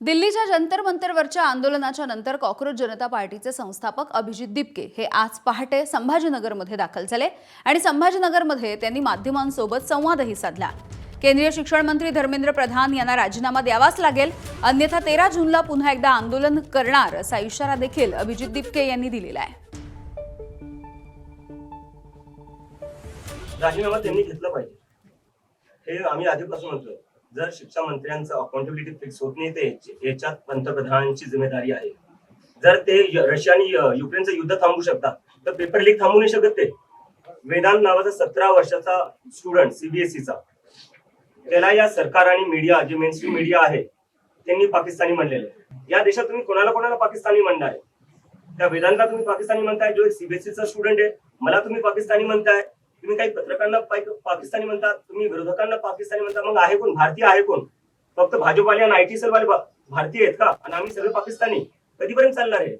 दिल्लीच्या जंतर मंतरवरच्या आंदोलनाच्या नंतर कॉकरोच जनता पार्टीचे संस्थापक अभिजित दिपके हे आज पहाटे संभाजीनगरमध्ये दाखल झाले आणि संभाजीनगरमध्ये त्यांनी माध्यमांसोबत संवादही साधला। केंद्रीय शिक्षण मंत्री धर्मेंद्र प्रधान यांना राजीनामा द्यावाच लागेल, अन्यथा 13 जूनला पुन्हा एकदा आंदोलन करणार असा इशारा देखील अभिजित दिपके यांनी दिलेला आहे। राजीनामा त्यांनी घेतला पाहिजे, हे आम्ही आधीपासून म्हणतोय। जर शिक्षण मंत्र्यांचं अकाउंटेबिलिटी फिक्स होत नाही ते याच्यात पंतप्रधानांची जिम्मेदारी आहे। जर ते रशिया आणि युक्रेनचं युद्ध थांबवू शकतात तर पेपर लीक थांबवू नाही शकत ते। वेदांत नावाचा 17 वर्षाचा स्टुडंट सीबीएसईचा, त्याला या सरकार आणि मीडिया, जे मेनस्ट्रीम मीडिया आहे त्यांनी पाकिस्तानी म्हणलेले। या देशात तुम्ही कोणाला कोणाला पाकिस्तानी म्हणताय? त्या वेदांतला तुम्ही पाकिस्तानी म्हणताय, जो एक सीबीएसईचा स्टुडंट आहे। मला तुम्ही पाकिस्तानी म्हणताय, तुम्ही काही पत्रकारांना पाकिस्तानी म्हणतात, तुम्ही विरोधकांना पाकिस्तानी म्हणता। मग आहे कोण? भारतीय आहे कोण? फक्त भाजपवाले आणि आयटी सेलवाले भारतीय आहेत का? आणि आम्ही सगळे पाकिस्तानी? कधीपर्यंत चालणार आहे?